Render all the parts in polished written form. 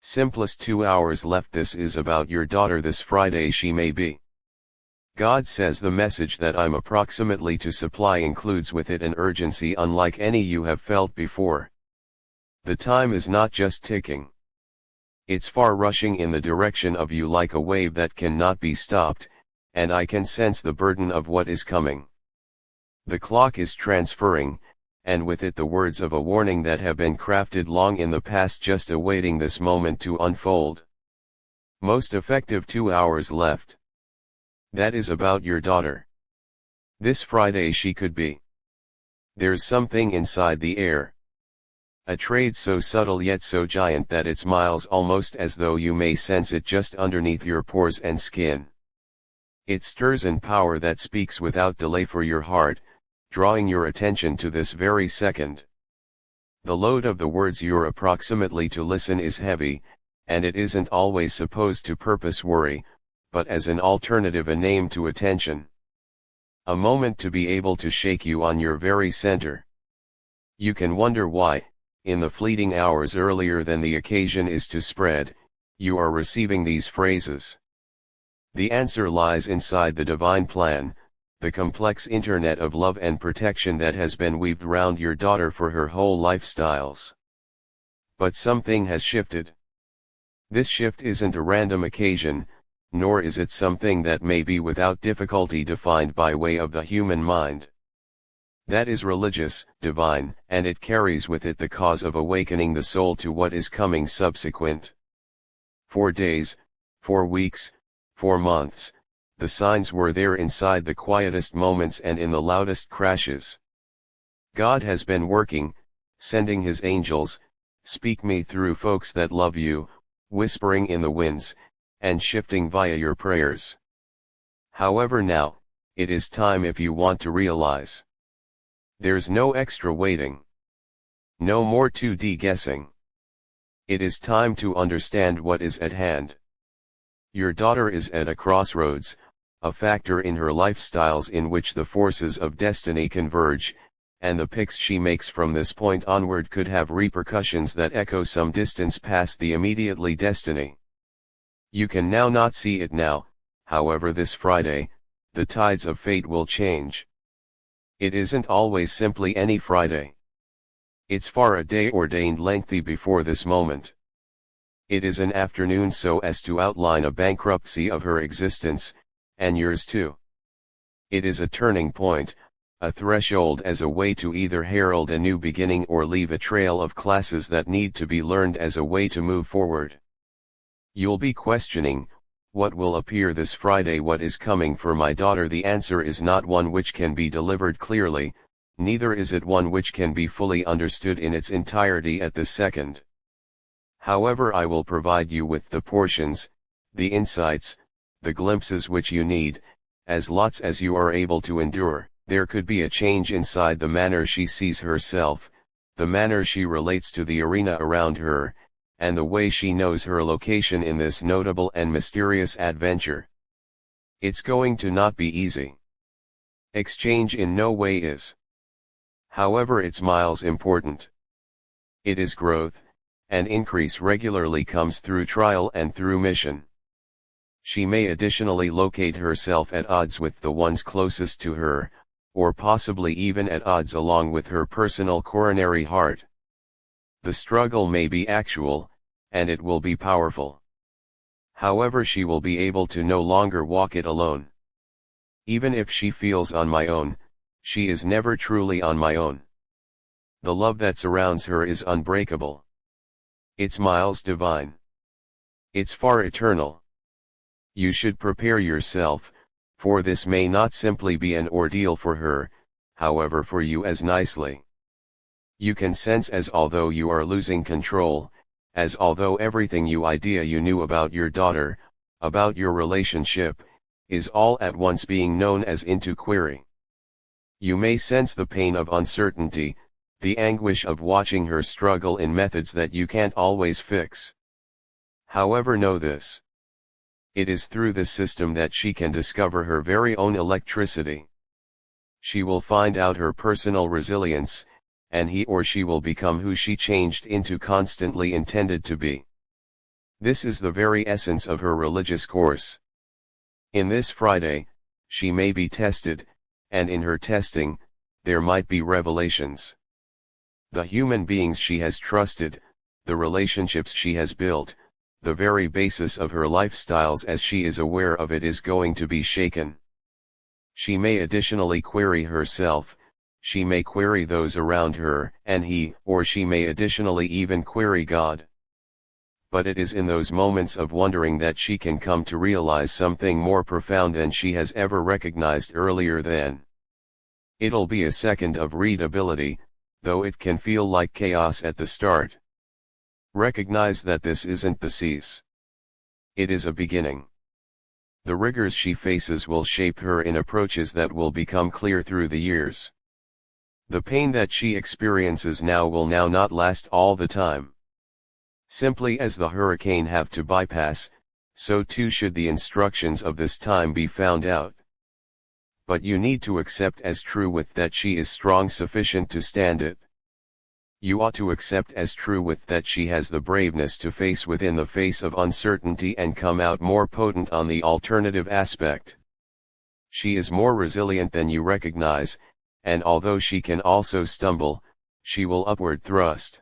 Simplest 2 hours left. This is about your daughter. This Friday she may be. God says the message that I'm approximately to supply includes with it an urgency unlike any you have felt before. The time is not just ticking. It's far rushing in the direction of you like a wave that cannot be stopped, and I can sense the burden of what is coming. The clock is transferring, and with it the words of a warning that have been crafted long in the past, just awaiting this moment to unfold. Most effective 2 hours left. That is about your daughter. This Friday she could be. There's something inside the air. A trade so subtle yet so giant that it smiles almost as though you may sense it just underneath your pores and skin. It stirs in power that speaks without delay for your heart, drawing your attention to this very second. The load of the words you're approximately to listen is heavy, and it isn't always supposed to purpose worry, but as an alternative, a name to attention. A moment to be able to shake you on your very center. You can wonder why, in the fleeting hours earlier than the occasion is to spread, you are receiving these phrases. The answer lies inside the divine plan, the complex internet of love and protection that has been weaved round your daughter for her whole lifestyles. But something has shifted. This shift isn't a random occasion, nor is it something that may be without difficulty defined by way of the human mind. That is religious, divine, and it carries with it the cause of awakening the soul to what is coming subsequent. 4 days, 4 weeks, 4 months, the signs were there inside the quietest moments and in the loudest crashes. God has been working, sending his angels, speak me through folks that love you, whispering in the winds, and shifting via your prayers. However, now, it is time if you want to realize. There's no extra waiting. No more 2D guessing. It is time to understand what is at hand. Your daughter is at a crossroads, a factor in her lifestyles in which the forces of destiny converge, and the picks she makes from this point onward could have repercussions that echo some distance past the immediately destiny. You can now not see it now, however this Friday, the tides of fate will change. It isn't always simply any Friday. It's far a day ordained lengthy before this moment. It is an afternoon so as to outline a bankruptcy of her existence, and yours too. It is a turning point, a threshold as a way to either herald a new beginning or leave a trail of classes that need to be learned as a way to move forward. You'll be questioning, what will appear this Friday? What is coming for my daughter? The answer is not one which can be delivered clearly, neither is it one which can be fully understood in its entirety at this second. However, I will provide you with the portions, the insights, the glimpses which you need, as lots as you are able to endure. There could be a change inside the manner she sees herself, the manner she relates to the arena around her, and the way she knows her location in this notable and mysterious adventure. It's going to not be easy. Exchange in no way is. However, it's miles important. It is growth, and increase regularly comes through trial and through mission. She may additionally locate herself at odds with the ones closest to her, or possibly even at odds along with her personal coronary heart. The struggle may be actual, and it will be powerful. However, she will be able to no longer walk it alone. Even if she feels on my own, she is never truly on my own. The love that surrounds her is unbreakable. It's miles divine. It's far eternal. You should prepare yourself, for this may not simply be an ordeal for her, however for you as nicely. You can sense as although you are losing control, as although everything you knew about your daughter, about your relationship, is all at once being known as into query. You may sense the pain of uncertainty, the anguish of watching her struggle in methods that you can't always fix. However, know this. It is through this system that she can discover her very own electricity. She will find out her personal resilience, and he or she will become who she changed into constantly intended to be. This is the very essence of her religious course. In this Friday, she may be tested, and in her testing, there might be revelations. The human beings she has trusted, the relationships she has built, the very basis of her lifestyles as she is aware of it is going to be shaken. She may additionally query herself, she may query those around her, and he or she may additionally even query God. But it is in those moments of wondering that she can come to realize something more profound than she has ever recognized earlier then. It'll be a second of readability, though it can feel like chaos at the start. Recognize that this isn't the cease. It is a beginning. The rigors she faces will shape her in approaches that will become clear through the years. The pain that she experiences now will not last all the time. Simply as the hurricane have to bypass, so too should the instructions of this time be found out. But you need to accept as true with that she is strong sufficient to stand it. You ought to accept as true with that she has the braveness to face within the face of uncertainty and come out more potent on the alternative aspect. She is more resilient than you recognize, and although she can also stumble, she will upward thrust.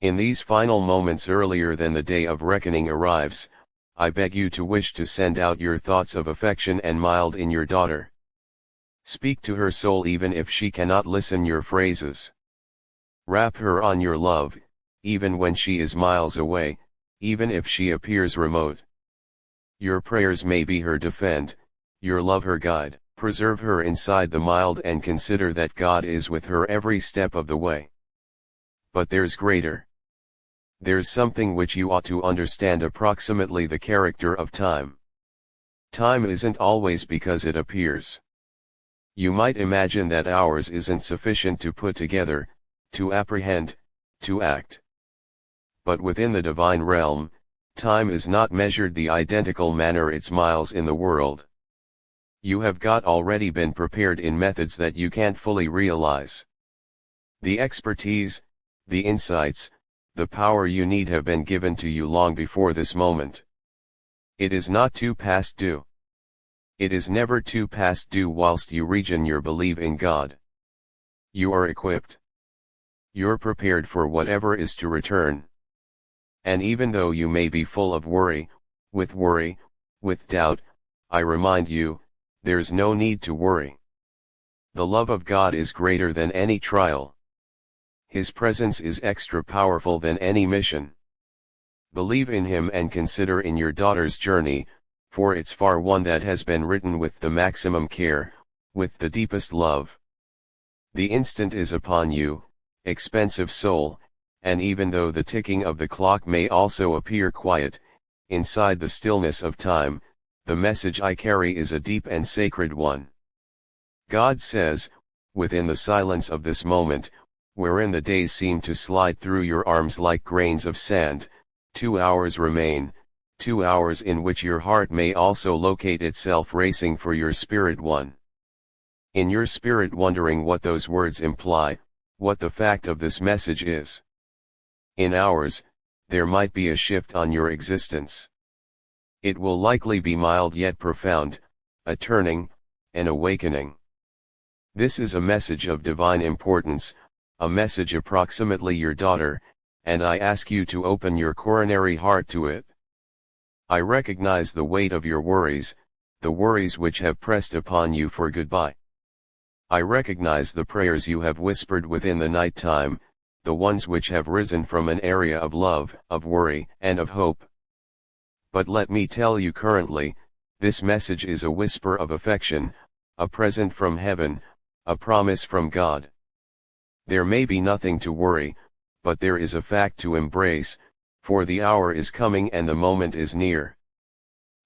In these final moments earlier than the day of reckoning arrives, I beg you to wish to send out your thoughts of affection and mild in your daughter. Speak to her soul even if she cannot listen your phrases. Wrap her on your love, even when she is miles away, even if she appears remote. Your prayers may be her defend, your love her guide. Preserve her inside the mild and consider that God is with her every step of the way. But there's greater. There's something which you ought to understand: approximately the character of time. Time isn't always because it appears. You might imagine that hours isn't sufficient to put together, to apprehend, to act. But within the divine realm, time is not measured the identical manner it's miles in the world. You have got already been prepared in methods that you can't fully realize. The expertise, the insights, the power you need have been given to you long before this moment. It is not too past due. It is never too past due whilst you regain your belief in God. You are equipped. You're prepared for whatever is to return. And even though you may be full of worry, with doubt, I remind you, there's no need to worry. The love of God is greater than any trial. His presence is extra powerful than any mission. Believe in Him and consider in your daughter's journey, for it's far one that has been written with the maximum care, with the deepest love. The instant is upon you, expensive soul, and even though the ticking of the clock may also appear quiet, inside the stillness of time, the message I carry is a deep and sacred one. God says, within the silence of this moment, wherein the days seem to slide through your arms like grains of sand, 2 hours remain, 2 hours in which your heart may also locate itself racing for your spirit one. In your spirit wondering what those words imply, what the fact of this message is. In hours, there might be a shift on your existence. It will likely be mild yet profound, a turning, an awakening. This is a message of divine importance, a message approximately your daughter, and I ask you to open your coronary heart to it. I recognize the weight of your worries, the worries which have pressed upon you for goodbye. I recognize the prayers you have whispered within the night time, the ones which have risen from an area of love, of worry, and of hope. But let me tell you currently, this message is a whisper of affection, a present from heaven, a promise from God. There may be nothing to worry, but there is a fact to embrace, for the hour is coming and the moment is near.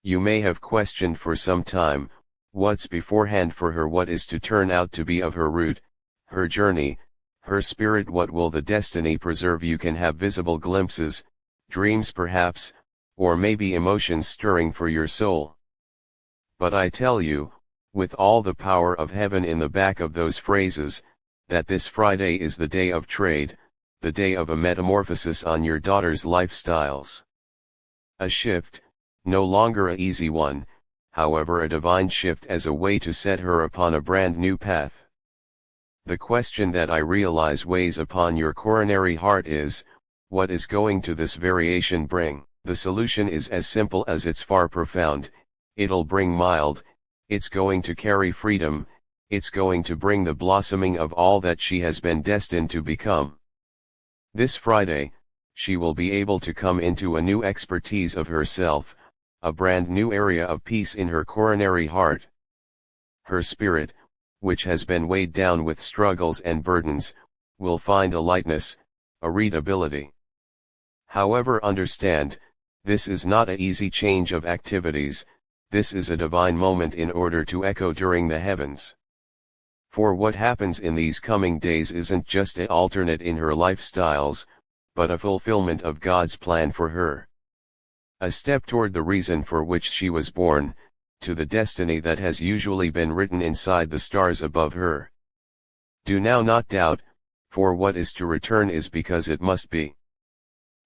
You may have questioned for some time, what's beforehand for her, what is to turn out to be of her route, her journey, her spirit, what will the destiny preserve. You can have visible glimpses, dreams perhaps, or maybe emotions stirring for your soul. But I tell you, with all the power of heaven in the back of those phrases, that this Friday is the day of trade, the day of a metamorphosis on your daughter's lifestyles. A shift, no longer an easy one, however a divine shift as a way to set her upon a brand new path. The question that I realize weighs upon your coronary heart is, what is going to this variation bring? The solution is as simple as it's far profound. It'll bring mild, it's going to carry freedom, it's going to bring the blossoming of all that she has been destined to become. This Friday, she will be able to come into a new expertise of herself, a brand new area of peace in her coronary heart. Her spirit, which has been weighed down with struggles and burdens, will find a lightness, a readability. However, understand, this is not an easy change of activities, this is a divine moment in order to echo during the heavens. For what happens in these coming days isn't just an alternate in her lifestyles, but a fulfillment of God's plan for her. A step toward the reason for which she was born, to the destiny that has usually been written inside the stars above her. Do now not doubt, for what is to return is because it must be.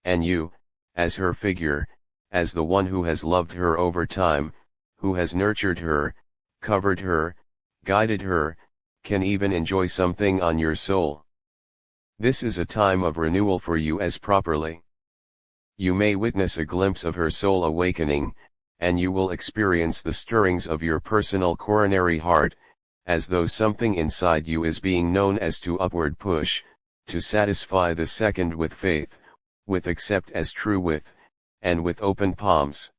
And you, as her figure, as the one who has loved her over time, who has nurtured her, covered her, guided her, can even enjoy something on your soul. This is a time of renewal for you as properly. You may witness a glimpse of her soul awakening, and you will experience the stirrings of your personal coronary heart, as though something inside you is being known as to upward push, to satisfy the second with faith, with accept as true with, and with open palms.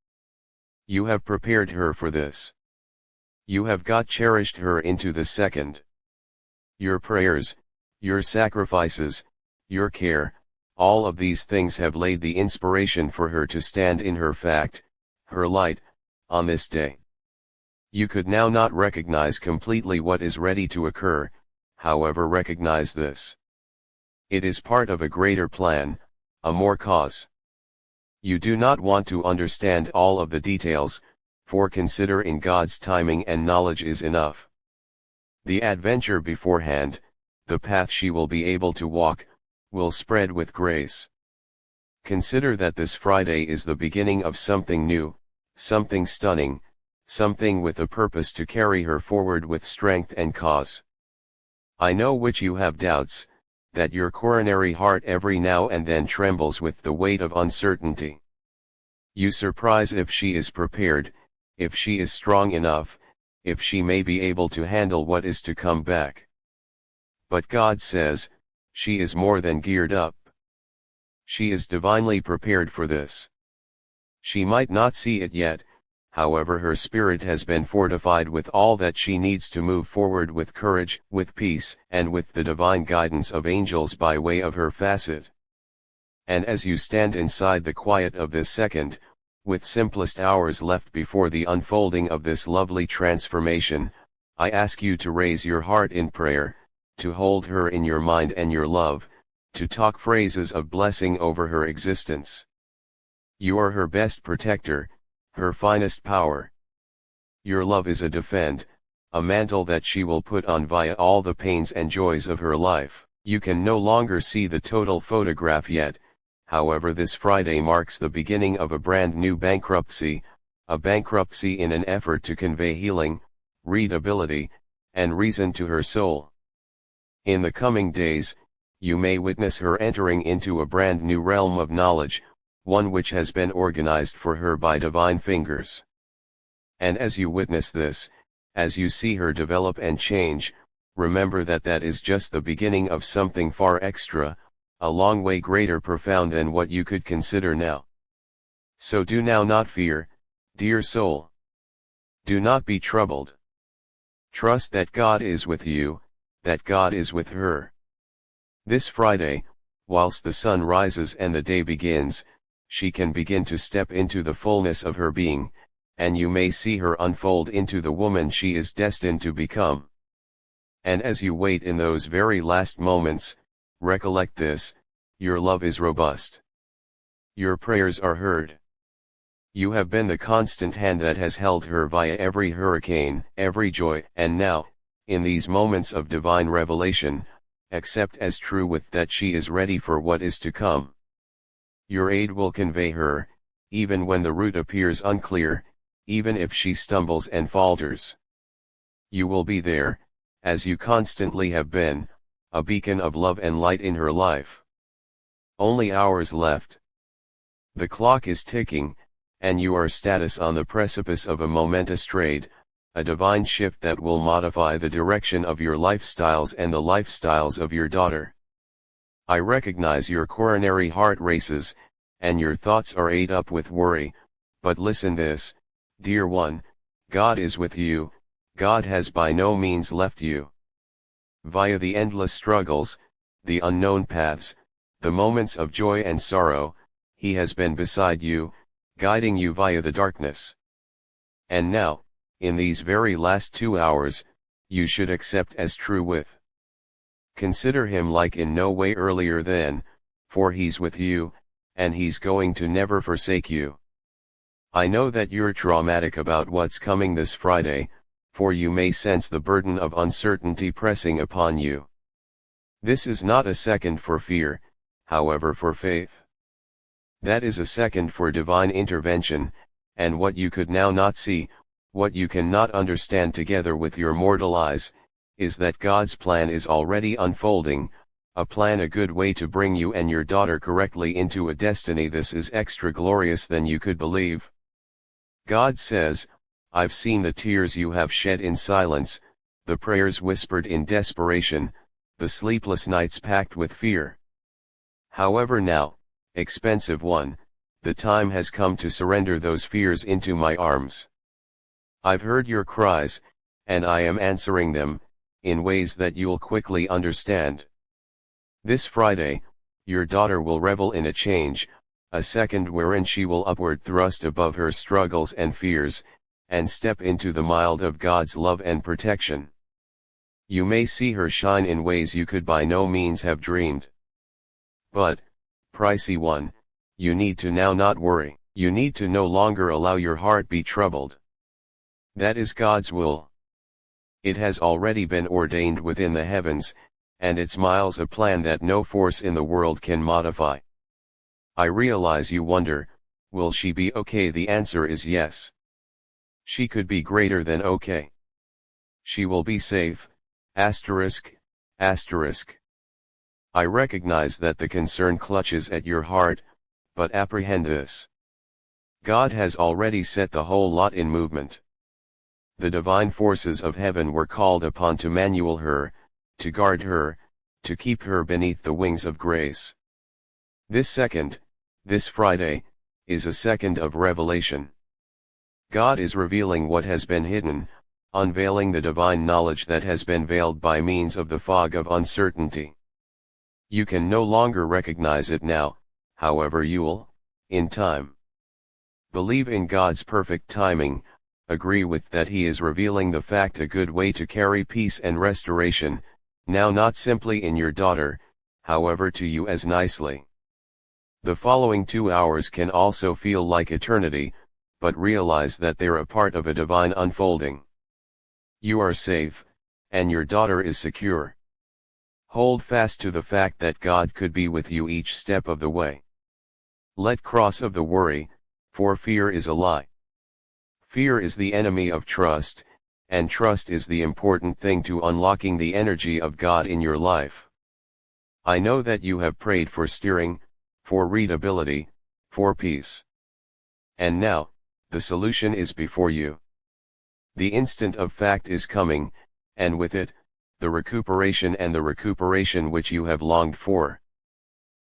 You have prepared her for this. You have cherished her into the second. Your prayers, your sacrifices, your care, all of these things have laid the inspiration for her to stand in her fact, her light, on this day. You could now not recognize completely what is ready to occur, however recognize this. It is part of a greater plan, a more cause. You do not want to understand all of the details, for consider in God's timing and knowledge is enough. The adventure beforehand, the path she will be able to walk, will spread with grace. Consider that this Friday is the beginning of something new, something stunning, something with a purpose to carry her forward with strength and cause. I know which you have doubts, that your coronary heart every now and then trembles with the weight of uncertainty. You surprise if she is prepared, if she is strong enough, if she may be able to handle what is to come back. But God says, she is more than geared up. She is divinely prepared for this. She might not see it yet, however her spirit has been fortified with all that she needs to move forward with courage, with peace, and with the divine guidance of angels by way of her facet. And as you stand inside the quiet of this second, with simplest hours left before the unfolding of this lovely transformation, I ask you to raise your heart in prayer, to hold her in your mind and your love, to talk phrases of blessing over her existence. You are her best protector, her finest power. Your love is a defend, a mantle that she will put on via all the pains and joys of her life. You can no longer see the total photograph yet, however this Friday marks the beginning of a brand new bankruptcy, a bankruptcy in an effort to convey healing, readability, and reason to her soul. In the coming days, you may witness her entering into a brand new realm of knowledge, one which has been organized for her by divine fingers. And as you witness this, as you see her develop and change, remember that that is just the beginning of something far extra, a long way greater profound than what you could consider now. So do now not fear, dear soul. Do not be troubled. Trust that God is with you, that God is with her. This Friday, whilst the sun rises and the day begins, she can begin to step into the fullness of her being, and you may see her unfold into the woman she is destined to become. And as you wait in those very last moments, recollect this, your love is robust. Your prayers are heard. You have been the constant hand that has held her via every hurricane, every joy, and now, in these moments of divine revelation, accept as true with that she is ready for what is to come. Your aid will convey her, even when the route appears unclear, even if she stumbles and falters. You will be there, as you constantly have been, a beacon of love and light in her life. Only hours left. The clock is ticking, and you are status on the precipice of a momentous trade, a divine shift that will modify the direction of your lifestyles and the lifestyles of your daughter. I recognize your coronary heart races, and your thoughts are ate up with worry, but listen this, dear one, God is with you, God has by no means left you. Via the endless struggles, the unknown paths, the moments of joy and sorrow, He has been beside you, guiding you via the darkness. And now, in these very last 2 hours, you should accept as true with. Consider Him like in no way earlier than, for He's with you, and He's going to never forsake you. I know that you're traumatic about what's coming this Friday, for you may sense the burden of uncertainty pressing upon you. This is not a second for fear, however, for faith. That is a second for divine intervention, and what you could now not see, what you cannot understand together with your mortal eyes, is that God's plan is already unfolding, a plan, a good way to bring you and your daughter correctly into a destiny this is extra glorious than you could believe. God says, I've seen the tears you have shed in silence, the prayers whispered in desperation, the sleepless nights packed with fear. However now, expensive one, the time has come to surrender those fears into my arms. I've heard your cries, and I am answering them, in ways that you'll quickly understand. This Friday, your daughter will revel in a change, a second wherein she will upward thrust above her struggles and fears, and step into the mild of God's love and protection. You may see her shine in ways you could by no means have dreamed. But, pricey one, you need to now not worry. You need to no longer allow your heart be troubled. That is God's will. It has already been ordained within the heavens, and it's miles a plan that no force in the world can modify. I realize you wonder, will she be okay? The answer is yes. She could be greater than okay. She will be safe, asterisk, asterisk. I recognize that the concern clutches at your heart, but apprehend this. God has already set the whole lot in movement. The divine forces of heaven were called upon to manual her, to guard her, to keep her beneath the wings of grace. This second, this Friday, is a second of revelation. God is revealing what has been hidden, unveiling the divine knowledge that has been veiled by means of the fog of uncertainty. You can no longer recognize it now, however you'll, in time. Believe in God's perfect timing, agree with that He is revealing the fact, a good way to carry peace and restoration, now not simply in your daughter, however to you as nicely. The following 2 hours can also feel like eternity, but realize that they're a part of a divine unfolding. You are safe, and your daughter is secure. Hold fast to the fact that God could be with you each step of the way. Let cross of the worry, for fear is a lie. Fear is the enemy of trust, and trust is the important thing to unlocking the energy of God in your life. I know that you have prayed for steering, for readability, for peace. And now, the solution is before you. The instant of fact is coming, and with it, the recuperation, and the recuperation which you have longed for.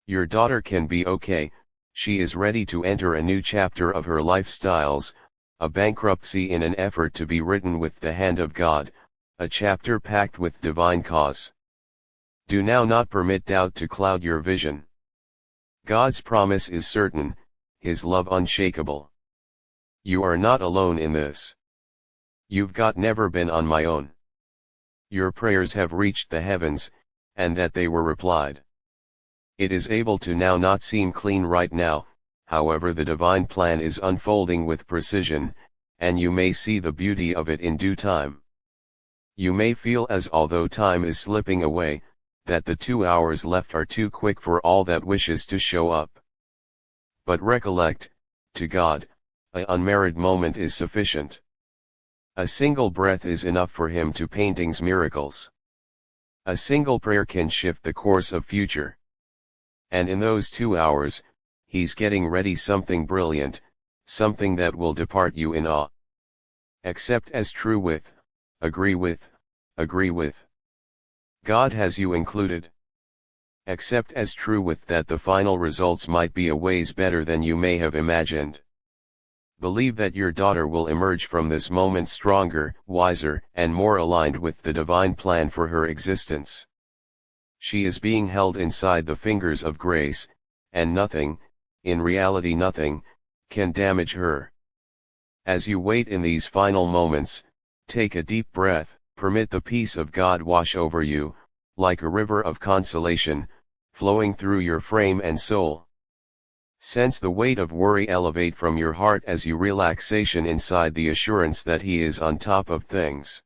Your daughter can be okay, she is ready to enter a new chapter of her lifestyles, a bankruptcy in an effort to be written with the hand of God, a chapter packed with divine cause. Do now not permit doubt to cloud your vision. God's promise is certain, His love unshakable. You are not alone in this. You've got never been on my own. Your prayers have reached the heavens, and that they were replied. It is able to now not seem clean right now, however the divine plan is unfolding with precision, and you may see the beauty of it in due time. You may feel as although time is slipping away, that the 2 hours left are too quick for all that wishes to show up. But recollect, to God, an unmarried moment is sufficient. A single breath is enough for him to painting's miracles. A single prayer can shift the course of future. And in those 2 hours, he's getting ready something brilliant, something that will depart you in awe. Accept as true with, agree with, agree with. God has you included. Accept as true with that the final results might be a ways better than you may have imagined. Believe that your daughter will emerge from this moment stronger, wiser, and more aligned with the divine plan for her existence. She is being held inside the fingers of grace, and nothing, in reality nothing, can damage her. As you wait in these final moments, take a deep breath, permit the peace of God wash over you, like a river of consolation, flowing through your frame and soul. Sense the weight of worry elevate from your heart as you relaxation inside the assurance that He is on top of things.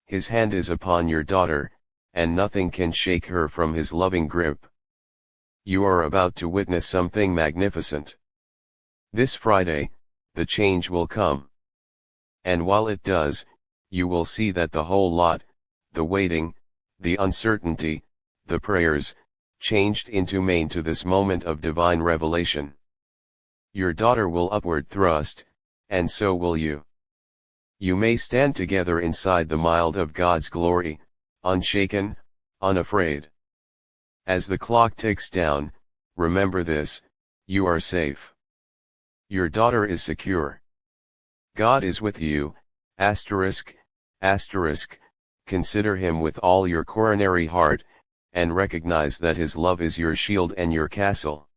His hand is upon your daughter, and nothing can shake her from His loving grip. You are about to witness something magnificent. This Friday, the change will come. And while it does, you will see that the whole lot, the waiting, the uncertainty, the prayers, changed into main to this moment of divine revelation. Your daughter will upward thrust, and so will you. You may stand together inside the mild of God's glory, unshaken, unafraid. As the clock ticks down, remember this: you are safe. Your daughter is secure. God is with you, asterisk, asterisk, consider Him with all your coronary heart, and recognize that His love is your shield and your castle.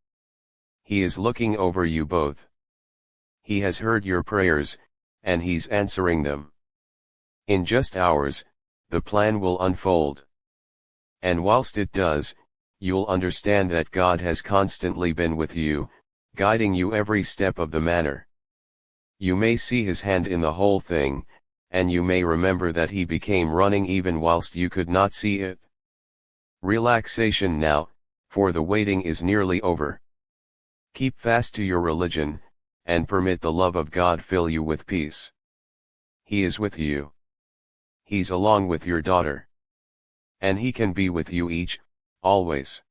He is looking over you both. He has heard your prayers, and He's answering them. In just hours, the plan will unfold. And whilst it does, you'll understand that God has constantly been with you, guiding you every step of the manner. You may see His hand in the whole thing, and you may remember that He became running even whilst you could not see it. Relaxation now, for the waiting is nearly over. Keep fast to your religion, and permit the love of God fill you with peace. He is with you. He's along with your daughter. And He can be with you each, always.